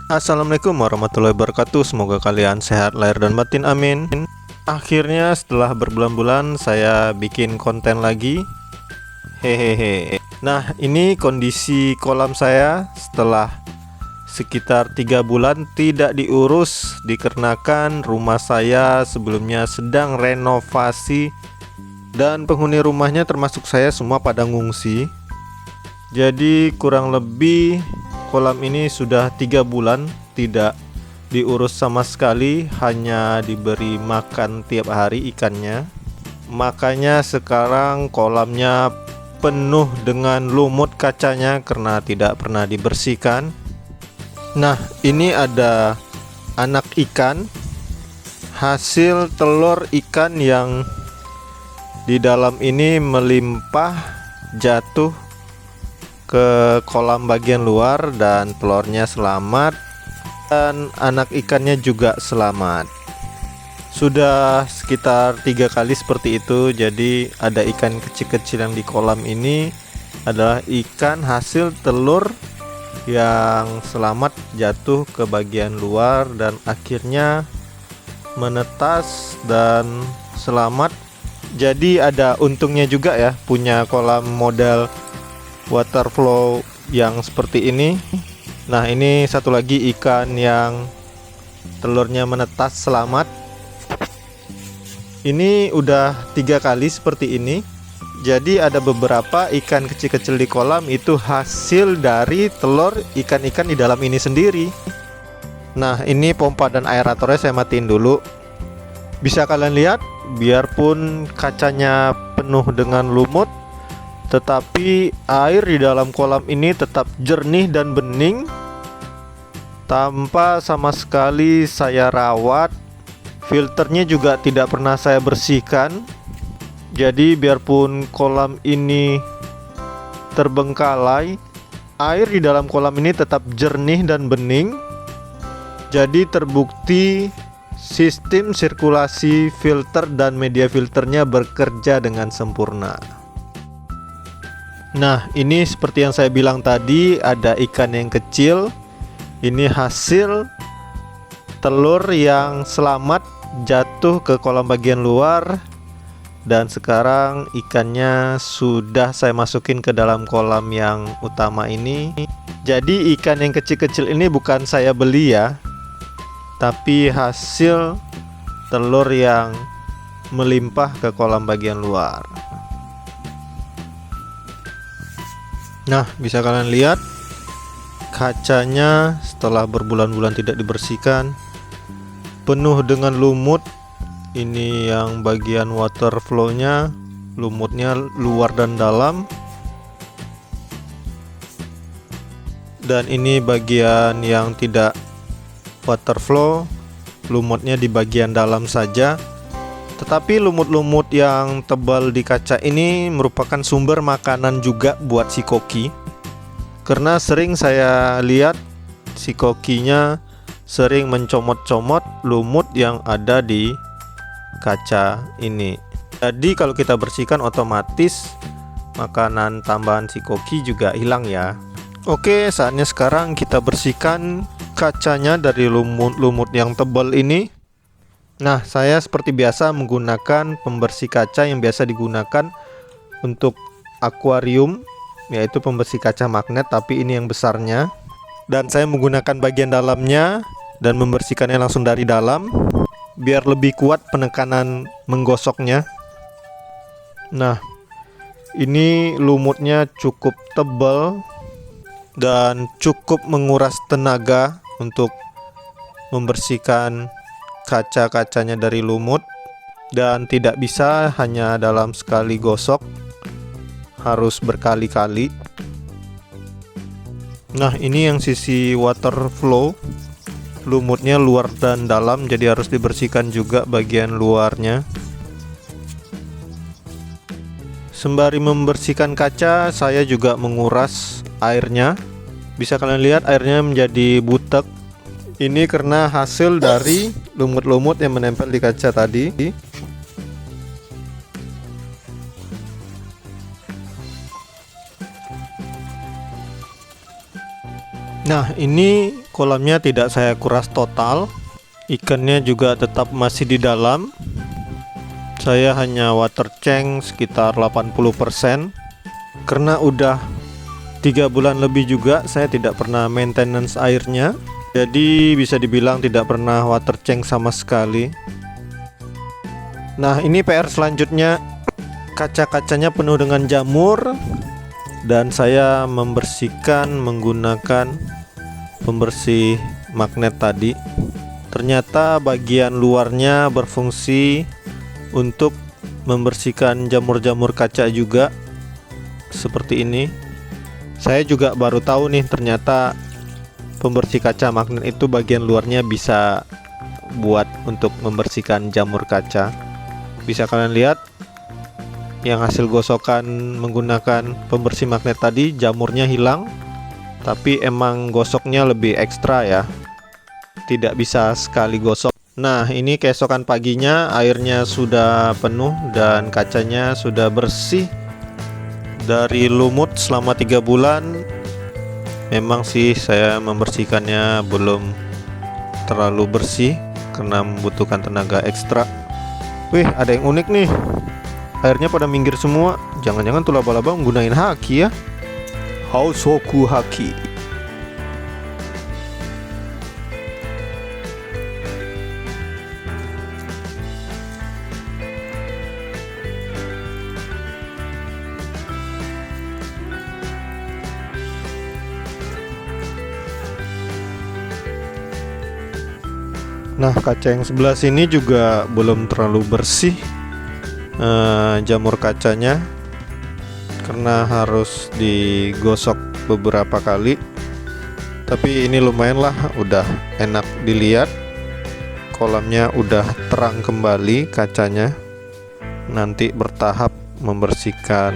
Assalamualaikum warahmatullahi wabarakatuh. Semoga kalian sehat lahir dan batin, amin. Akhirnya setelah berbulan-bulan saya bikin konten lagi. Hehehe. Nah, ini kondisi kolam saya setelah sekitar 3 bulan tidak diurus, dikarenakan rumah saya sebelumnya sedang renovasi dan penghuni rumahnya termasuk saya semua pada ngungsi. Jadi kurang lebih kolam ini sudah 3 bulan tidak diurus sama sekali, hanya diberi makan tiap hari ikannya. Makanya sekarang kolamnya penuh dengan lumut kacanya karena tidak pernah dibersihkan. Nah, ini ada anak ikan, hasil telur ikan yang di dalam ini melimpah jatuh ke kolam bagian luar dan telurnya selamat dan anak ikannya juga selamat. Sudah sekitar 3 kali seperti itu. Jadi ada ikan kecil-kecil yang di kolam ini adalah ikan hasil telur yang selamat jatuh ke bagian luar dan akhirnya menetas dan selamat. Jadi ada untungnya juga ya punya kolam model water flow yang seperti ini. Nah, ini satu lagi ikan yang telurnya menetas selamat. Ini udah 3 kali seperti ini. Jadi ada beberapa ikan kecil-kecil di kolam itu hasil dari telur ikan-ikan di dalam ini sendiri. Nah, ini pompa dan aeratornya saya matiin dulu. Bisa kalian lihat, biarpun kacanya penuh dengan lumut, tetapi air di dalam kolam ini tetap jernih dan bening tanpa sama sekali saya rawat. Filternya juga tidak pernah saya bersihkan. Jadi biarpun kolam ini terbengkalai, air di dalam kolam ini tetap jernih dan bening. Jadi terbukti sistem sirkulasi filter dan media filternya bekerja dengan sempurna. Nah, ini seperti yang saya bilang tadi, ada ikan yang kecil. Ini hasil telur yang selamat jatuh ke kolam bagian luar. Dan sekarang ikannya sudah saya masukin ke dalam kolam yang utama ini. Jadi ikan yang kecil-kecil ini bukan saya beli ya, tapi hasil telur yang melimpah ke kolam bagian luar. Nah, bisa kalian lihat kacanya setelah berbulan-bulan tidak dibersihkan penuh dengan lumut. Ini yang bagian water flow-nya, lumutnya luar dan dalam. Dan ini bagian yang tidak water flow, lumutnya di bagian dalam saja. Tetapi lumut-lumut yang tebal di kaca ini merupakan sumber makanan juga buat si koki. Karena sering saya lihat si kokinya sering mencomot-comot lumut yang ada di kaca ini. Jadi kalau kita bersihkan otomatis makanan tambahan si koki juga hilang ya. Oke, saatnya sekarang kita bersihkan kacanya dari lumut-lumut yang tebal ini. Nah, saya seperti biasa menggunakan pembersih kaca yang biasa digunakan untuk akuarium, yaitu pembersih kaca magnet, tapi ini yang besarnya. Dan saya menggunakan bagian dalamnya dan membersihkannya langsung dari dalam biar lebih kuat penekanan menggosoknya. Nah, ini lumutnya cukup tebal dan cukup menguras tenaga untuk membersihkan kaca-kacanya dari lumut, dan tidak bisa hanya dalam sekali gosok, harus berkali-kali. Nah, ini yang sisi water flow, lumutnya luar dan dalam, jadi harus dibersihkan juga bagian luarnya. Sembari membersihkan kaca, saya juga menguras airnya. Bisa kalian lihat airnya menjadi butek. Ini karena hasil dari lumut-lumut yang menempel di kaca tadi. Nah, ini Kolamnya tidak saya kuras total, ikannya juga tetap masih di dalam. Saya hanya water change sekitar 80%, karena udah 3 bulan lebih juga saya tidak pernah maintenance airnya. Jadi bisa dibilang tidak pernah water change sama sekali. Nah, ini PR selanjutnya. Kaca-kacanya penuh dengan jamur, dan saya membersihkan menggunakan pembersih magnet tadi. Ternyata bagian luarnya berfungsi untuk membersihkan jamur-jamur kaca juga, seperti ini. Saya juga baru tahu nih, ternyata pembersih kaca magnet itu bagian luarnya bisa buat untuk membersihkan jamur kaca. Bisa kalian lihat yang hasil gosokan menggunakan pembersih magnet tadi, jamurnya hilang, tapi emang gosoknya lebih ekstra ya, tidak bisa sekali gosok. Nah, ini keesokan paginya airnya sudah penuh dan kacanya sudah bersih dari lumut selama 3 bulan. Memang sih saya membersihkannya belum terlalu bersih karena membutuhkan tenaga ekstra. Wih, ada yang unik nih. Airnya pada minggir semua. Jangan-jangan tuh laba-laba menggunakan haki ya. Hausoku haki. Nah, kaca yang sebelah sini juga belum terlalu bersih, jamur kacanya, karena harus digosok beberapa kali. Tapi ini lumayan lah, udah enak dilihat. Kolamnya udah terang kembali kacanya. Nanti bertahap membersihkan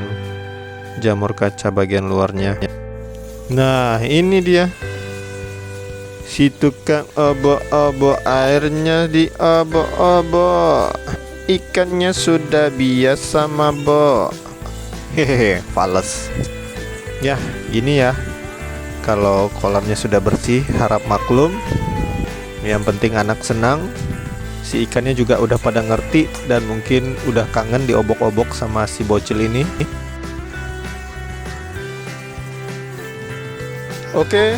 jamur kaca bagian luarnya. Nah, ini dia. Si tukang obo-obo, airnya di obo-obo. Ikannya sudah biasa mabok. Hehehe, fales. Ya, gini ya. Kalau kolamnya sudah bersih, harap maklum. Yang penting anak senang. Si ikannya juga udah pada ngerti dan mungkin udah kangen diobok-obok sama si bocil ini. Oke.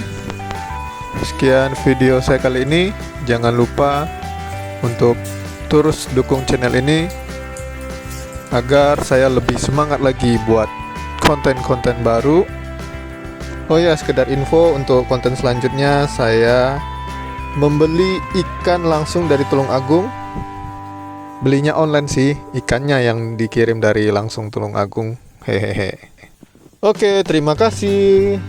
Sekian video saya kali ini. Jangan lupa untuk terus dukung channel ini agar saya lebih semangat lagi buat konten-konten baru. Oh ya, sekedar info untuk konten selanjutnya, saya membeli ikan langsung dari Tulung Agung. Belinya online sih, ikannya yang dikirim dari langsung Tulung Agung. Hehehe. Oke, terima kasih.